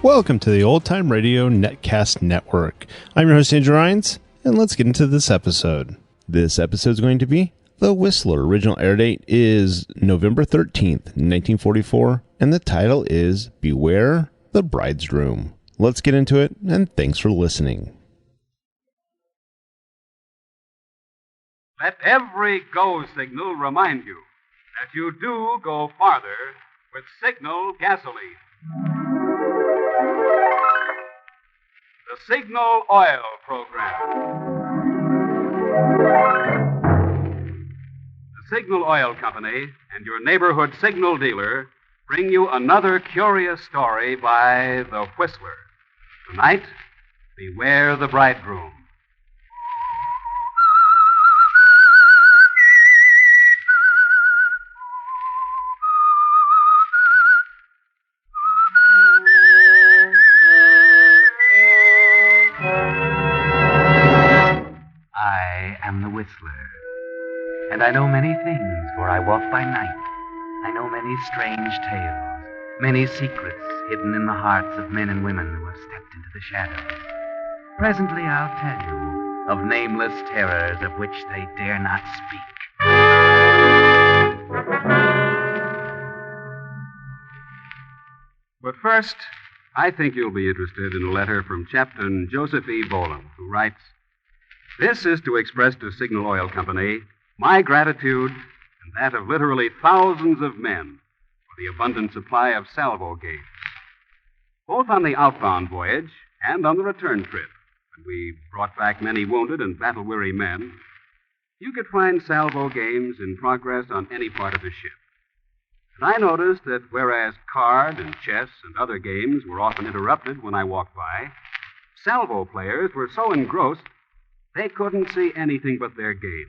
Welcome to the Old Time Radio Netcast Network. I'm your host, Andrew Rhynes, and let's get into this episode. This episode is going to be The Whistler. Original air date is November 13th, 1944, and the title is Beware the Bridegroom. Let's get into it, and thanks for listening. Let every go signal remind you that you do go farther with Signal gasoline. The Signal Oil Program. The Signal Oil Company and your neighborhood signal dealer bring you another curious story by The Whistler. Tonight, Beware the Bridegroom. And I know many things, for I walk by night. I know many strange tales, many secrets hidden in the hearts of men and women who have stepped into the shadows. Presently I'll tell you of nameless terrors of which they dare not speak. But first, I think you'll be interested in a letter from Captain Joseph E. Boland, who writes, "This is to express to Signal Oil Company my gratitude and that of literally thousands of men for the abundant supply of salvo games. Both on the outbound voyage and on the return trip, when we brought back many wounded and battle-weary men, you could find salvo games in progress on any part of the ship. And I noticed that whereas card and chess and other games were often interrupted when I walked by, salvo players were so engrossed they couldn't see anything but their game.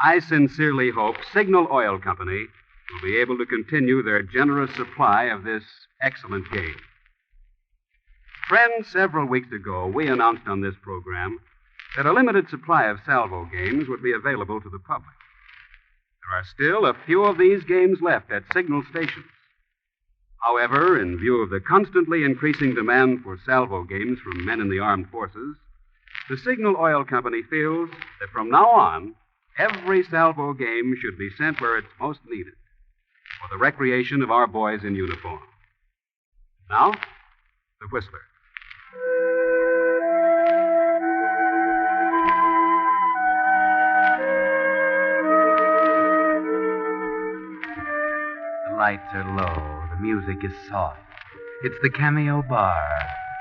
I sincerely hope Signal Oil Company will be able to continue their generous supply of this excellent game. Friends, several weeks ago, we announced on this program that a limited supply of salvo games would be available to the public. There are still a few of these games left at Signal stations. However, in view of the constantly increasing demand for salvo games from men in the armed forces, the Signal Oil Company feels that from now on, every salvo game should be sent where it's most needed, for the recreation of our boys in uniform. Now, The Whistler. The lights are low, the music is soft. It's the Cameo Bar,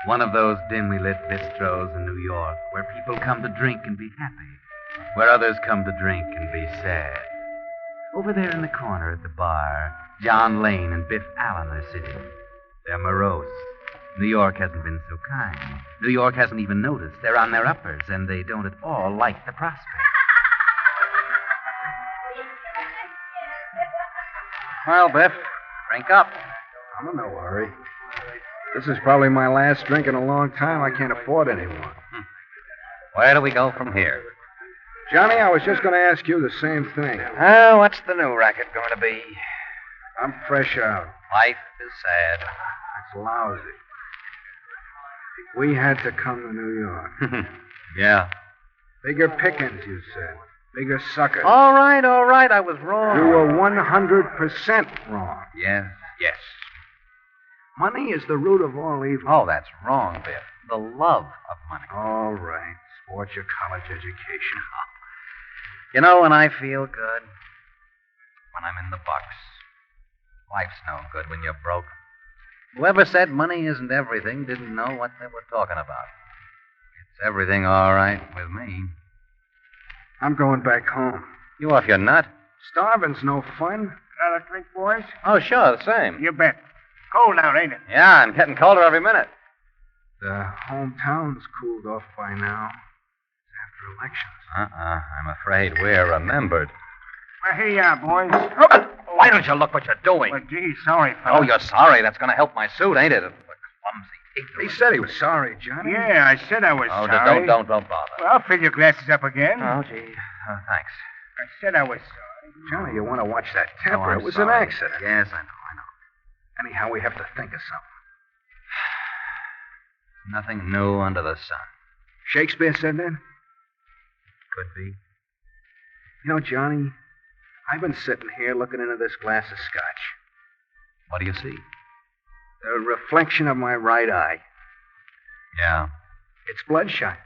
one of those dimly lit bistros in New York where people come to drink and be happy, where others come to drink and be sad. Over there in the corner at the bar, John Lane and Biff Allen are sitting. They're morose. New York hasn't been so kind. New York hasn't even noticed. They're on their uppers, and they don't at all like the prospect. Well, Biff, drink up. I'm in no hurry. This is probably my last drink in a long time. I can't afford any more. Where do we go from here? Johnny, I was just going to ask you the same thing. What's the new racket going to be? I'm fresh out. Life is sad. It's lousy. We had to come to New York. Yeah. Bigger pickings, you said. Bigger suckers. All right. I was wrong. You were 100% wrong. Yes. Money is the root of all evil. Oh, that's wrong, Biff. The love of money. All right. Sport your college education. You know when I feel good? When I'm in the box. Life's no good when you're broke. Whoever said money isn't everything didn't know what they were talking about. It's everything all right with me. I'm going back home. You off your nut? Starving's no fun. Another drink, boys? Oh, sure, the same. You bet. Cold out, ain't it? Yeah, I'm getting colder every minute. The hometown's cooled off by now. It's after elections. I'm afraid we're remembered. Well, here you are, boys. Oh, Why don't you look what you're doing? well, gee, sorry, fella. Oh, you're sorry. That's going to help my suit, ain't it? The clumsy He ignorant. said he was sorry, Johnny. Yeah, I said I was Oh, sorry. don't bother. Well, I'll fill your glasses up again. Oh, gee. Thanks. I said I was sorry. Johnny, you want to watch that Oh, temper. I'm It was sorry. an accident. Yes, I know. Anyhow, we have to think of something. Nothing new under the sun. Shakespeare said that? Could be. You know, Johnny, I've been sitting here looking into this glass of scotch. What do you see? The reflection of my right eye. Yeah. It's bloodshot.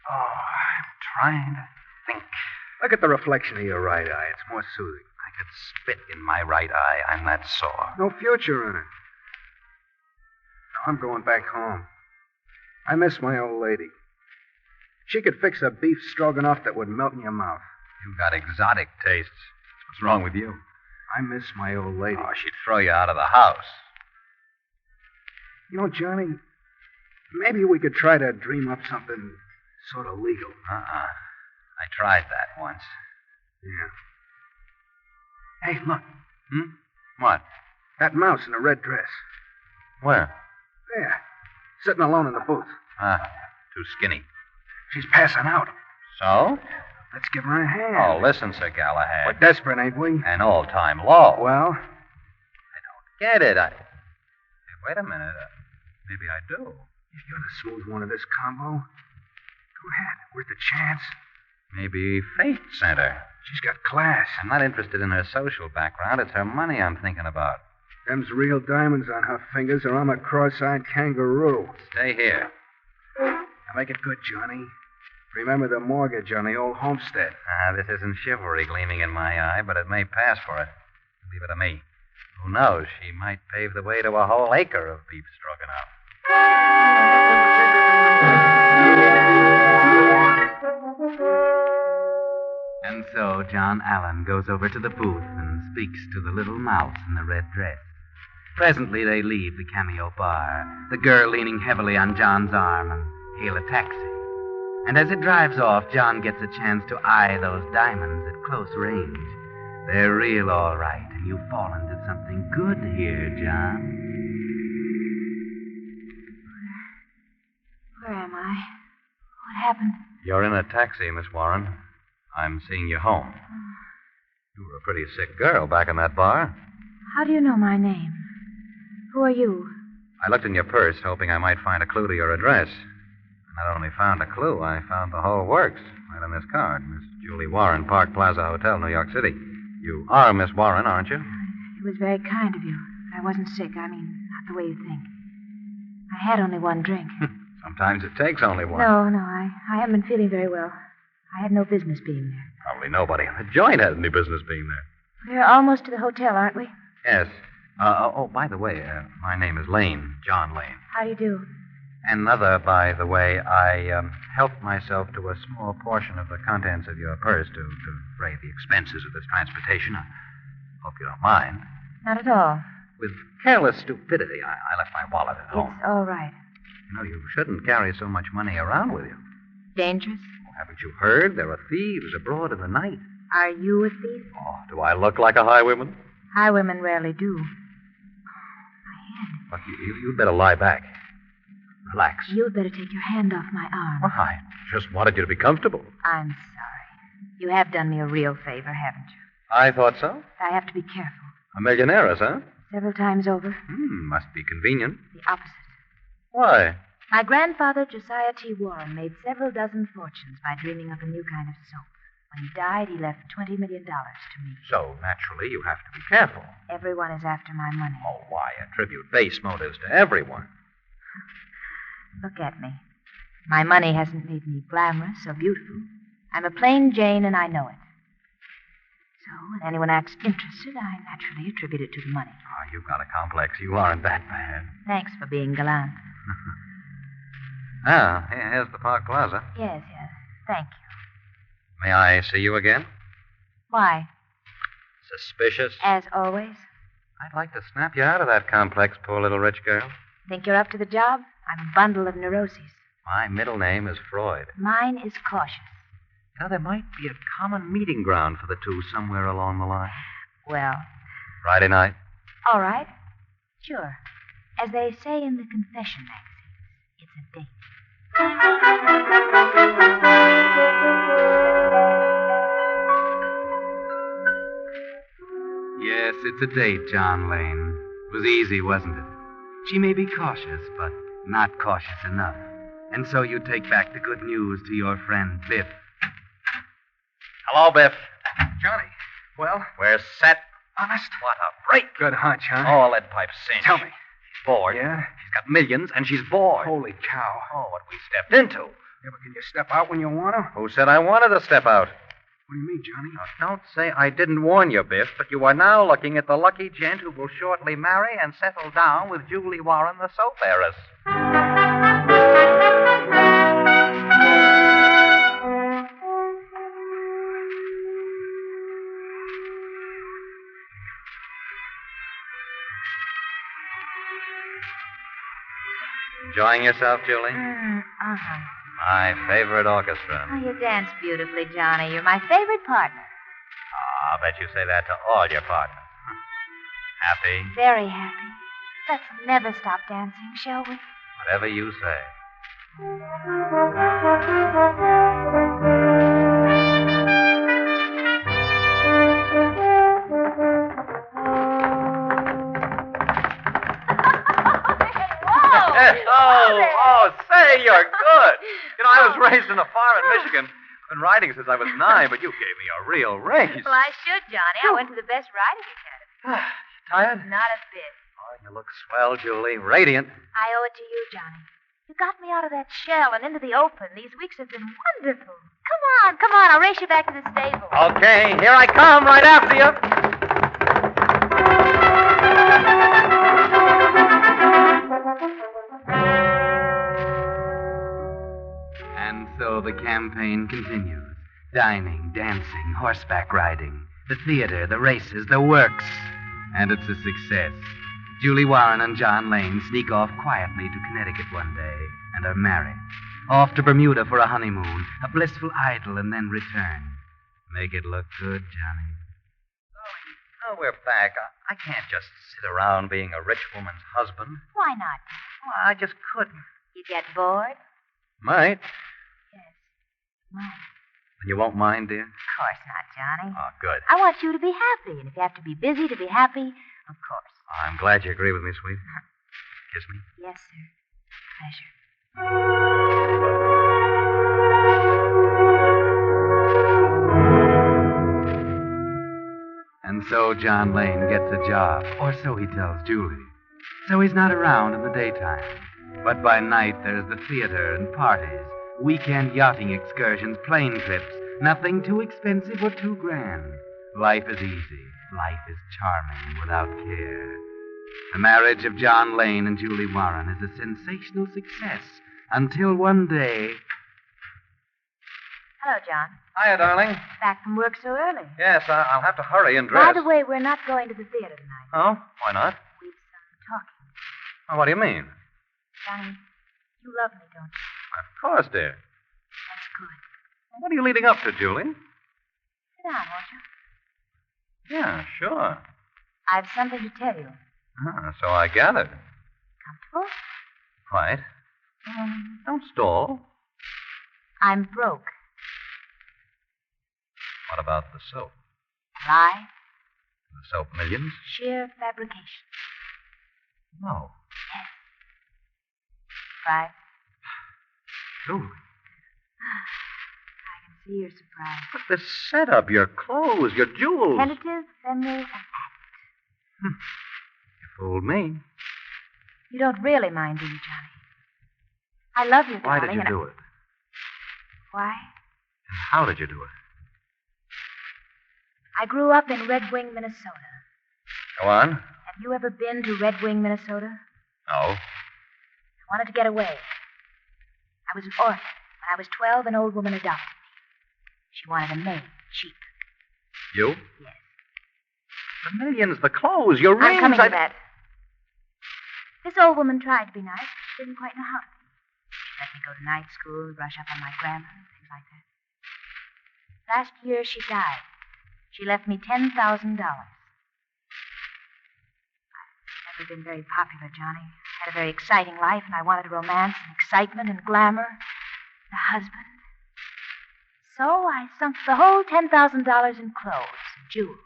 Oh, I'm trying to think. Look at the reflection of your right eye. It's more soothing. I could spit in my right eye. I'm that sore. No future in it. Now I'm going back home. I miss my old lady. She could fix a beef stroganoff that would melt in your mouth. You've got exotic tastes. What's wrong with you? I miss my old lady. Oh, she'd throw you out of the house. You know, Johnny, maybe we could try to dream up something sort of legal. I tried that once. Yeah. Hey, look. What? That mouse in a red dress. Where? There. Sitting alone in the booth. Too skinny. She's passing out. So? Let's give her a hand. Oh, listen, Sir Galahad. We're desperate, ain't we? An all-time low. Well? Get it. Hey, wait a minute. Maybe I do. If you're the smooth one of this combo, go ahead. Worth a chance. Maybe fate sent her. She's got class. I'm not interested in her social background. It's her money I'm thinking about. Them's real diamonds on her fingers, or I'm a cross-eyed kangaroo. Stay here. Now make it good, Johnny. Remember the mortgage on the old homestead. This isn't chivalry gleaming in my eye, but it may pass for it. Leave it to me. Who knows? She might pave the way to a whole acre of beef stroganoff. And so John Allen goes over to the booth and speaks to the little mouse in the red dress. Presently, they leave the Cameo bar, the girl leaning heavily on John's arm, and hail a taxi. And as it drives off, John gets a chance to eye those diamonds at close range. They're real, all right, and you've fallen to something good here, John. Where am I? What happened? You're in a taxi, Miss Warren. I'm seeing you home. You were a pretty sick girl back in that bar. How do you know my name? Who are you? I looked in your purse, hoping I might find a clue to your address. I not only found a clue, I found the whole works right on this card. Miss Julie Warren, Park Plaza Hotel, New York City. You are Miss Warren, aren't you? It was very kind of you. I wasn't sick. I mean, not the way you think. I had only one drink. Sometimes it takes only one. No, I haven't been feeling very well. I had no business being there. Probably nobody in the joint has any business being there. We're almost to the hotel, aren't we? Yes. By the way, my name is Lane, John Lane. How do you do? Another, by the way, I helped myself to a small portion of the contents of your purse to defray the expenses of this transportation. I hope you don't mind. Not at all. With careless stupidity, I left my wallet at home. It's all right. You know, you shouldn't carry so much money around with you. Dangerous? Haven't you heard? There are thieves abroad in the night. Are you a thief? Oh, do I look like a highwayman? Highwaymen rarely do. Look, you'd better lie back. Relax. You'd better take your hand off my arm. Well, I just wanted you to be comfortable. I'm sorry. You have done me a real favor, haven't you? I thought so. I have to be careful. A millionaire, huh? Several times over. Must be convenient. The opposite. Why? My grandfather, Josiah T. Warren, made several dozen fortunes by dreaming up a new kind of soap. When he died, he left $20 million to me. So, naturally, you have to be careful. Everyone is after my money. Oh, why attribute base motives to everyone? Look at me. My money hasn't made me glamorous or beautiful. I'm a plain Jane, and I know it. So, when anyone acts interested, I naturally attribute it to the money. Oh, you've got a complex. You aren't that bad. Thanks for being gallant. Here's the Park Plaza. Yes. Thank you. May I see you again? Why? Suspicious? As always. I'd like to snap you out of that complex, poor little rich girl. Think you're up to the job? I'm a bundle of neuroses. My middle name is Freud. Mine is cautious. Now, there might be a common meeting ground for the two somewhere along the line. Well. Friday night? All right. Sure. As they say in the confession magazines, it's a date. Yes, it's a date, John Lane. It was easy, wasn't it? She may be cautious, but not cautious enough. And so you take back the good news to your friend Biff. Hello, Biff. Johnny, well, We're set. honest? What a break. Good hunch, huh? Oh, lead pipe cinch. Tell me. She's bored. Yeah? She's got millions, and she's bored. Holy cow. Oh, what we stepped into. Yeah, but can you step out when you want to? Who said I wanted to step out? What do you mean, Johnny? Now, don't say I didn't warn you, Biff, but you are now looking at the lucky gent who will shortly marry and settle down with Julie Warren, the soap heiress. Enjoying yourself, Julie? Uh-huh. My favorite orchestra. Oh, you dance beautifully, Johnny. You're my favorite partner. I'll bet you say that to all your partners. Happy? Very happy. Let's never stop dancing, shall we? Whatever you say. Say, you're good. You know, I was raised in a farm in Michigan. Been riding since I was 9, but you gave me a real race. Well, I should, Johnny. I went to the best riding academy. Tired? Not a bit. Oh, you look swell, Julie. Radiant. I owe it to you, Johnny. You got me out of that shell and into the open. These weeks have been wonderful. Come on. I'll race you back to the stable. Okay, here I come, right after you. And so the campaign continues. Dining, dancing, horseback riding, the theater, the races, the works. And it's a success. Julie Warren and John Lane sneak off quietly to Connecticut one day and are married. Off to Bermuda for a honeymoon, a blissful idyll, and then return. Make it look good, Johnny. Oh, we're back. I can't just sit around being a rich woman's husband. Why not? Well, I just couldn't. You get bored? Might. Yes. Why? You won't mind, dear? Of course not, Johnny. Oh, good. I want you to be happy, and if you have to be busy to be happy, of course. I'm glad you agree with me, sweet. Kiss me. Yes, sir. Pleasure. And so John Lane gets a job, or so he tells Julie. So he's not around in the daytime. But by night, there's the theater and parties, weekend yachting excursions, plane trips, nothing too expensive or too grand. Life is easy. Life is charming without care. The marriage of John Lane and Julie Warren is a sensational success until one day. Hello, John. Hiya, darling. Back from work so early. Yes, I'll have to hurry and dress. By the way, we're not going to the theater tonight. Oh? Why not? We've some talking. Well, what do you mean? Johnny, you love me, don't you? Of course, dear. That's good. What are you leading up to, Julie? Sit down, won't you? Yeah, sure. I've something to tell you. So I gathered. Comfortable? Quite. Don't stall. I'm broke. What about the soap? Lie? The soap millions? Sheer fabrication. No. Right? Julie. I can see you're surprised. But the setup, your clothes, your jewels. Tentative, ephemeral, and You fooled me. you don't really mind, do you, Johnny? I love you, Why darling. did you do it? Why? And how did you do it? I grew up in Red Wing, Minnesota. Go on. Have you ever been to Red Wing, Minnesota? No. I wanted to get away. I was an orphan. When I was 12, an old woman adopted me. She wanted a maid, cheap. You? Yes. The millions, the clothes, your rings. I'm coming to that. This old woman tried to be nice, but she didn't quite know how to be. She let me go to night school and brush up on my grammar and things like that. Last year, she died. She left me $10,000. I've never been very popular, Johnny. I had a very exciting life, and I wanted romance and excitement and glamour and a husband. So I sunk the whole $10,000 in clothes and jewels.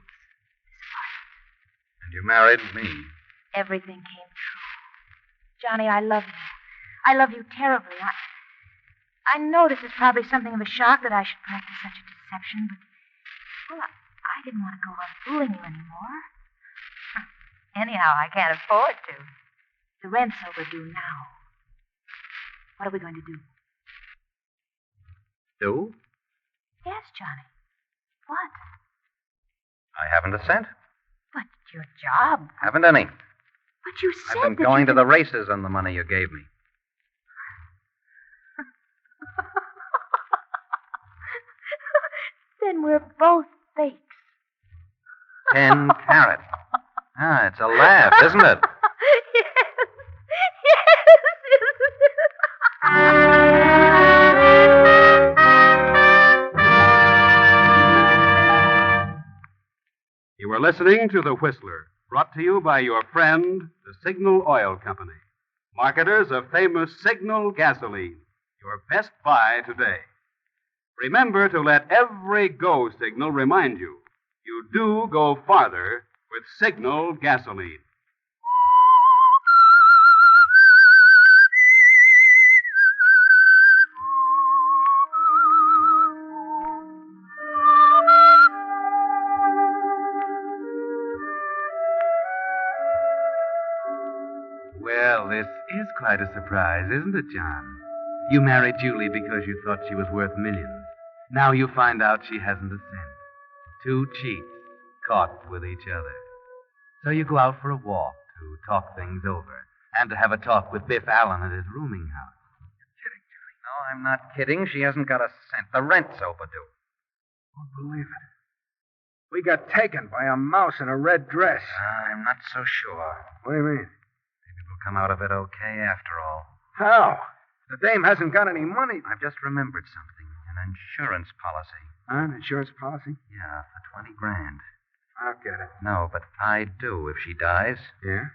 And you married me. Everything came true. Johnny, I love you. I love you terribly. I know this is probably something of a shock that I should practice such a deception, but, well, I didn't want to go on fooling you anymore. Anyhow, I can't afford to. The rent's overdue now. What are we going to do? Do? Yes, Johnny. What? I haven't a cent. But your job. Haven't any. But you said I've been that going you to the races on the money you gave me. Then we're both fakes. 10 carat. Ah, it's a laugh, isn't it? Yes. Yes. You were listening to The Whistler, brought to you by your friend, the Signal Oil Company, marketers of famous Signal gasoline, your best buy today. Remember to let every go signal remind you do go farther with Signal gasoline. Well, this is quite a surprise, isn't it, John? You married Julie because you thought she was worth millions. Now you find out she hasn't a cent. Two cheats caught with each other. So you go out for a walk to talk things over and to have a talk with Biff Allen at his rooming house. You're kidding, Johnny. No, I'm not kidding. She hasn't got a cent. The rent's overdue. Won't believe it. We got taken by a mouse in a red dress. I'm not so sure. What do you mean? Maybe we'll come out of it okay after all. How? The dame hasn't got any money. I've just remembered something. An insurance policy. An insurance policy? Yeah, for 20 grand. I don't get it. No, but I do if she dies. Yeah?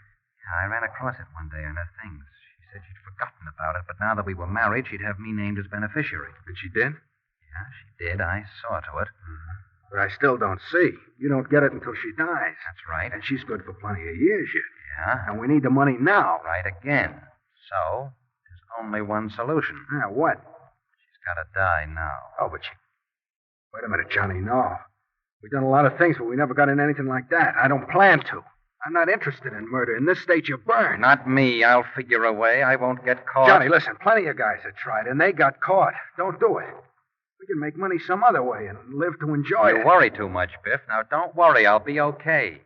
I ran across it one day in her things. She said she'd forgotten about it, but now that we were married, she'd have me named as beneficiary. And she did? Yeah, she did. I saw to it. Mm-hmm. But I still don't see. You don't get it until she dies. That's right. And she's good for plenty of years yet. Yeah. And we need the money now. Right again. So, there's only one solution. Yeah, what? She's got to die now. Oh, but she... Wait a minute, Johnny, no. We've done a lot of things, but we never got in anything like that. I don't plan to. I'm not interested in murder. In this state, you burn. Not me. I'll figure a way. I won't get caught. Johnny, listen, plenty of guys have tried, and they got caught. Don't do it. We can make money some other way and live to enjoy You it. worry too much, Biff. Now, don't worry. I'll be okay.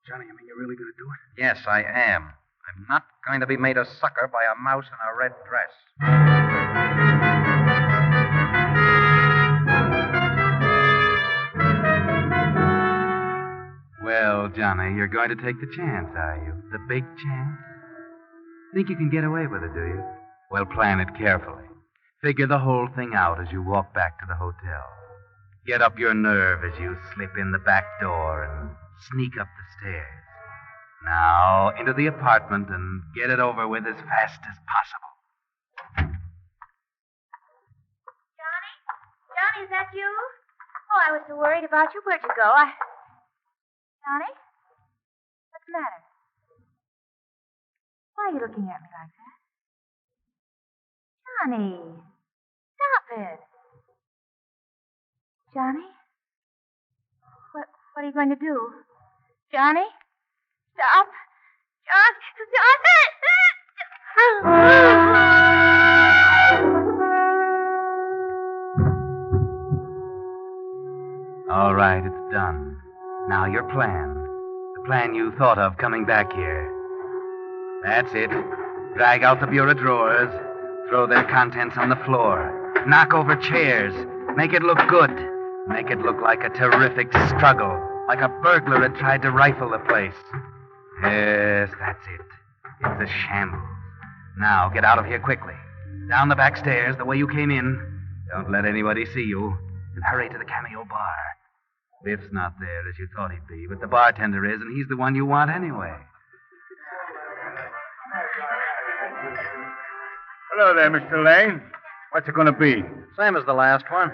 Johnny, I mean, you're really going to do it? Yes, I am. I'm not going to be made a sucker by a mouse in a red dress. Well, Johnny, you're going to take the chance, are you? The big chance? Think you can get away with it, do you? Well, plan it carefully. Figure the whole thing out as you walk back to the hotel. Get up your nerve as you slip in the back door and sneak up the stairs. Now, into the apartment and get it over with as fast as possible. Johnny? Johnny, is that you? Oh, I was so worried about you. Where'd you go? Johnny? What's the matter? Why are you looking at me like that? Johnny, stop it. Johnny? What are you going to do? Johnny? Stop. All right, it's done. Now your plan. The plan you thought of coming back here. That's it. Drag out the bureau drawers. Throw their contents on the floor. Knock over chairs. Make it look good. Make it look like a terrific struggle. Like a burglar had tried to rifle the place. Yes, that's it. It's a shambles. Now, get out of here quickly. Down the back stairs, the way you came in. Don't let anybody see you. And hurry to the Cameo bar. Biff's not there as you thought he'd be, but the bartender is, and he's the one you want anyway. Hello there, Mr. Lane. What's it going to be? Same as the last one.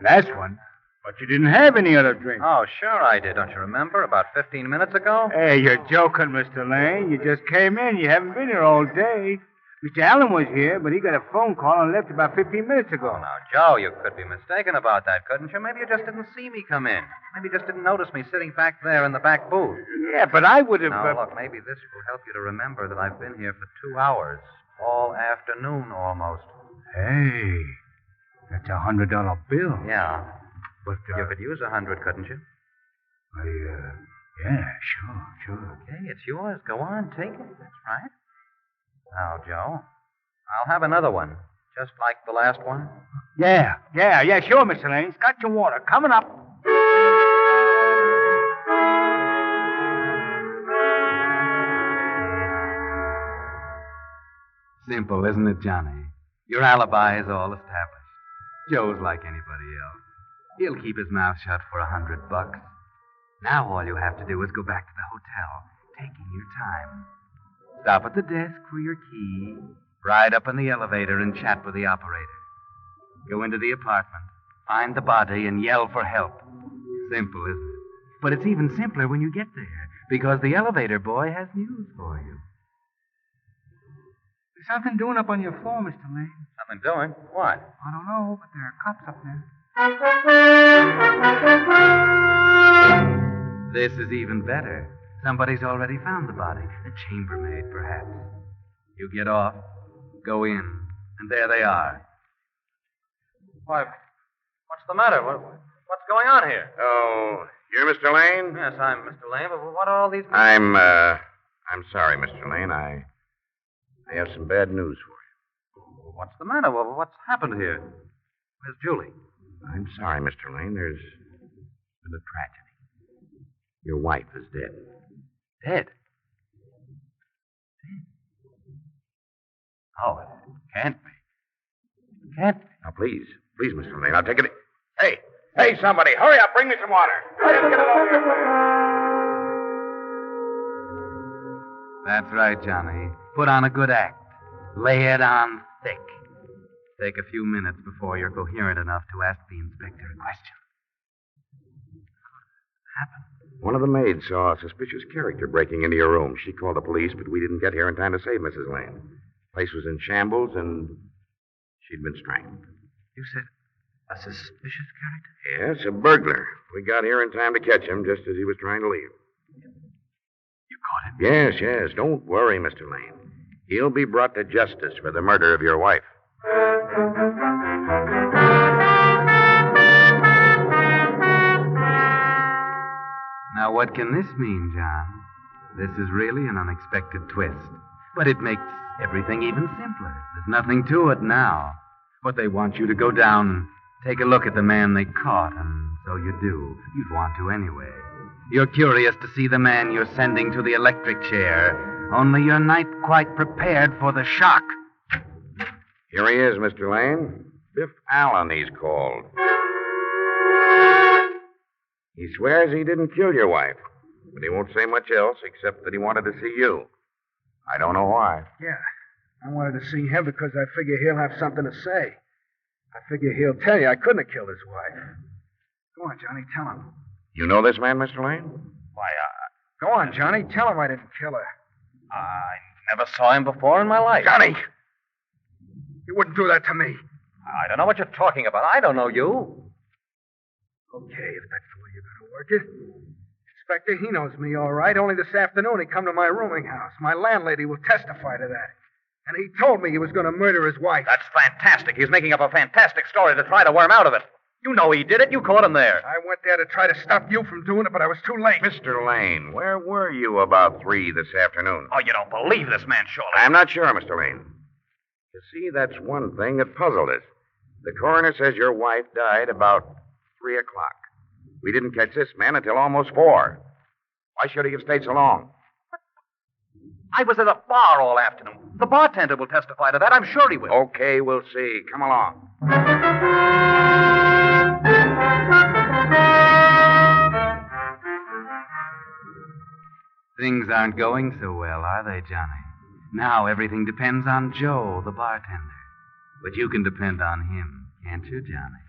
Last one? But you didn't have any other drink. Oh, sure I did. Don't you remember? About 15 minutes ago? Hey, you're joking, Mr. Lane. You just came in. You haven't been here all day. Mr. Allen was here, but he got a phone call and left about 15 minutes ago. Oh, now, Joe, you could be mistaken about that, couldn't you? Maybe you just didn't see me come in. Maybe you just didn't notice me sitting back there in the back booth. Yeah, but I would have... Now, look, maybe this will help you to remember that I've been here for 2 hours. All afternoon, almost. Hey, that's a $100 bill. Yeah. But, You could use 100, couldn't you? yeah, sure. Okay, it's yours. Go on, take it. That's right. Now, Joe, I'll have another one, just like the last one. Yeah, sure, Mr. Lane. Got your water. Coming up. Simple, isn't it, Johnny? Your alibi is all established. Joe's like anybody else. He'll keep his mouth shut for $100. Now all you have to do is go back to the hotel, taking your time. Stop at the desk for your key, ride up in the elevator and chat with the operator. Go into the apartment, find the body, and yell for help. Simple, isn't it? But it's even simpler when you get there, because the elevator boy has news for you. There's something doing up on your floor, Mr. Lane. Something doing? What? I don't know, but there are cops up there. This is even better. Somebody's already found the body. A chambermaid, perhaps. You get off, go in, and there they are. Why, what's the matter? What's going on here? Oh, you're Mr. Lane? Yes, I'm Mr. Lane, but what are all these... I'm sorry, Mr. Lane. I have some bad news for you. What's the matter? What's happened here? Where's Julie? I'm sorry, Mr. Lane. There's been a tragedy. Your wife is dead. Dead? Oh, it can't be. It can't be. Now, please, Mr. Lane, I'll take it. Hey, somebody, hurry up, bring me some water. Hurry up, get it over here. That's right, Johnny. Put on a good act. Lay it on thick. Take a few minutes before you're coherent enough to ask the inspector a question. What happened? One of the maids saw a suspicious character breaking into your room. She called the police, but we didn't get here in time to save Mrs. Lane. The place was in shambles, and she'd been strangled. You said a suspicious character? Yes, a burglar. We got here in time to catch him just as he was trying to leave. You caught him? Yes. Don't worry, Mr. Lane. He'll be brought to justice for the murder of your wife. Now, what can this mean, John? This is really an unexpected twist. But it makes everything even simpler. There's nothing to it now. But they want you to go down and take a look at the man they caught, and so you do. You'd want to anyway. You're curious to see the man you're sending to the electric chair, only you're not quite prepared for the shock. Here he is, Mr. Lane. Biff Allen, he's called. He swears he didn't kill your wife, but he won't say much else except that he wanted to see you. I don't know why. Yeah, I wanted to see him because I figure he'll have something to say. I figure he'll tell you I couldn't have killed his wife. Go on, Johnny, tell him. You know this man, Mr. Lane? Why, Go on, Johnny, tell him I didn't kill her. I never saw him before in my life. Johnny! You wouldn't do that to me. I don't know what you're talking about. I don't know you. Okay, if that's the way you're going to work it. Inspector, he knows me all right. Only this afternoon he come to my rooming house. My landlady will testify to that. And he told me he was going to murder his wife. That's fantastic. He's making up a fantastic story to try to worm out of it. You know he did it. You caught him there. I went there to try to stop you from doing it, but I was too late. Mr. Lane, where were you about 3 this afternoon? Oh, you don't believe this man, surely. I'm not sure, Mr. Lane. You see, that's one thing that puzzled us. The coroner says your wife died about 3 o'clock. We didn't catch this man until almost 4. Why should he have stayed so long? I was at a bar all afternoon. The bartender will testify to that. I'm sure he will. Okay, we'll see. Come along. Things aren't going so well, are they, Johnny? Now everything depends on Joe, the bartender. But you can depend on him, can't you, Johnny?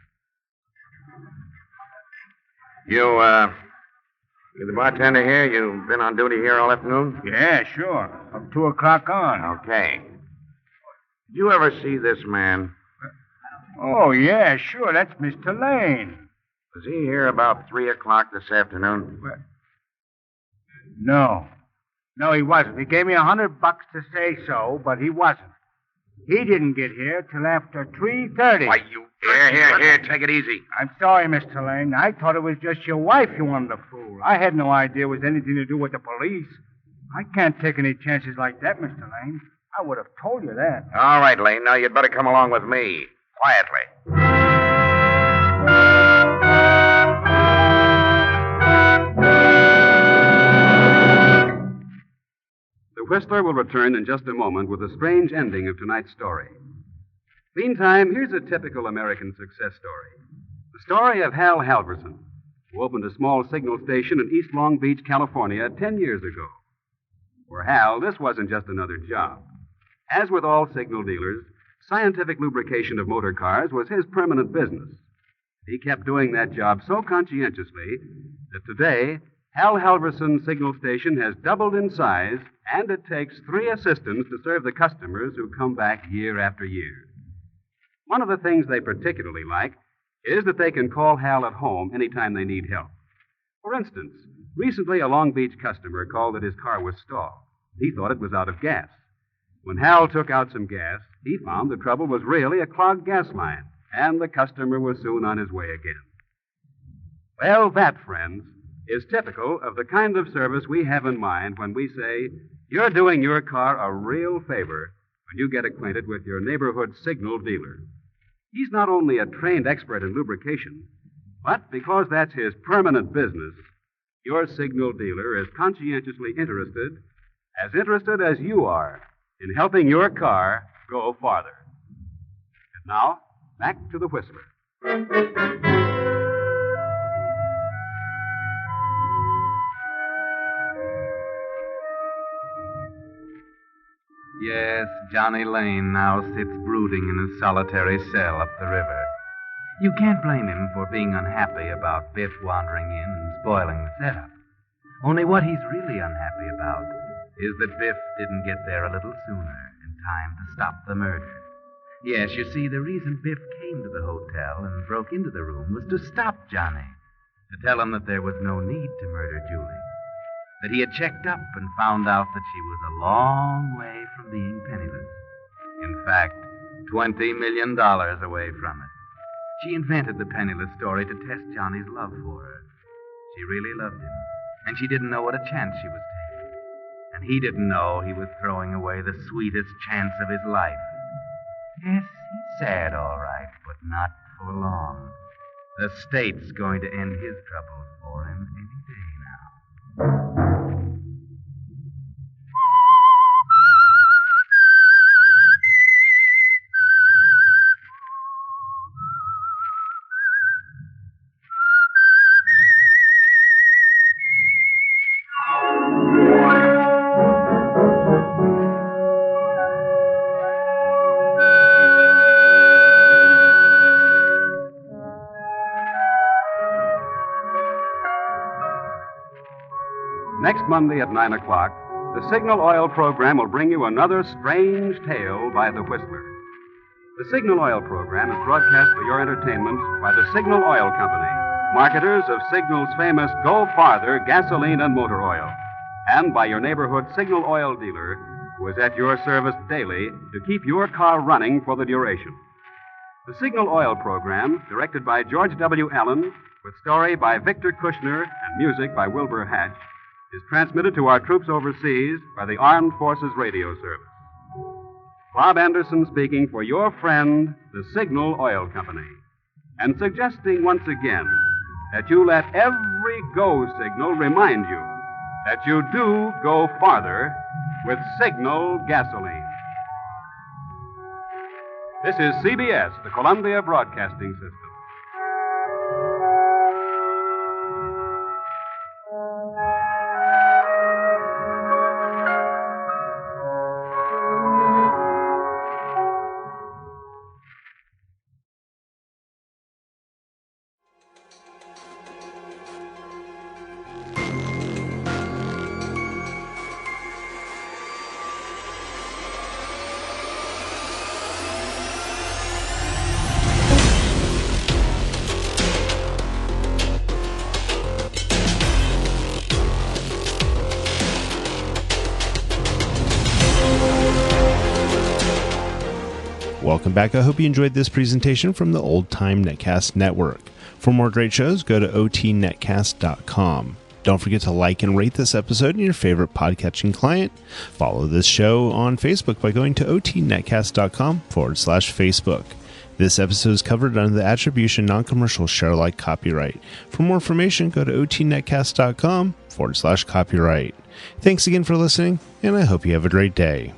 You the bartender here? You've been on duty here all afternoon? Yeah, sure. From 2 o'clock on. Okay. Did you ever see this man? Oh, yeah, sure. That's Mr. Lane. Was he here about 3 o'clock this afternoon? No. No, he wasn't. He gave me $100 to say so, but he wasn't. He didn't get here till after 3:30. Why, you... Here, take it easy. I'm sorry, Mr. Lane. I thought it was just your wife you wanted to fool. I had no idea it was anything to do with the police. I can't take any chances like that, Mr. Lane. I would have told you that. All right, Lane. Now you'd better come along with me. Quietly. The Whistler will return in just a moment with a strange ending of tonight's story. Meantime, here's a typical American success story. The story of Hal Halverson, who opened a small signal station in East Long Beach, California, 10 years ago. For Hal, this wasn't just another job. As with all signal dealers, scientific lubrication of motor cars was his permanent business. He kept doing that job so conscientiously that today, Hal Halverson's signal station has doubled in size, and it takes 3 assistants to serve the customers who come back year after year. One of the things they particularly like is that they can call Hal at home anytime they need help. For instance, recently a Long Beach customer called that his car was stalled. He thought it was out of gas. When Hal took out some gas, he found the trouble was really a clogged gas line, and the customer was soon on his way again. Well, that, friends, is typical of the kind of service we have in mind when we say you're doing your car a real favor when you get acquainted with your neighborhood signal dealer. He's not only a trained expert in lubrication, but because that's his permanent business, your signal dealer is conscientiously interested as you are, in helping your car go farther. And now, back to the Whistler. Yes, Johnny Lane now sits brooding in his solitary cell up the river. You can't blame him for being unhappy about Biff wandering in and spoiling the setup. Only what he's really unhappy about is that Biff didn't get there a little sooner in time to stop the murder. Yes, you see, the reason Biff came to the hotel and broke into the room was to stop Johnny, to tell him that there was no need to murder Julie, that he had checked up and found out that she was a long way from being penniless. In fact, $20 million away from it. She invented the penniless story to test Johnny's love for her. She really loved him, and she didn't know what a chance she was taking. And he didn't know he was throwing away the sweetest chance of his life. Yes, he's sad, all right, but not for long. The state's going to end his troubles for him any day now. Next Monday at 9 o'clock, the Signal Oil program will bring you another strange tale by the Whistler. The Signal Oil program is broadcast for your entertainment by the Signal Oil Company, marketers of Signal's famous Go Farther gasoline and motor oil, and by your neighborhood Signal Oil dealer, who is at your service daily to keep your car running for the duration. The Signal Oil program, directed by George W. Allen, with story by Victor Kushner and music by Wilbur Hatch, is transmitted to our troops overseas by the Armed Forces Radio Service. Bob Anderson speaking for your friend, the Signal Oil Company, and suggesting once again that you let every go signal remind you that you do go farther with Signal gasoline. This is CBS, the Columbia Broadcasting System. Welcome back. I hope you enjoyed this presentation from the Old Time Netcast Network. For more great shows, go to otnetcast.com. Don't forget to like and rate this episode in your favorite podcatching client. Follow this show on Facebook by going to otnetcast.com/Facebook. This episode is covered under the Attribution Non-Commercial Share Alike copyright. For more information, go to otnetcast.com/copyright. Thanks again for listening, and I hope you have a great day.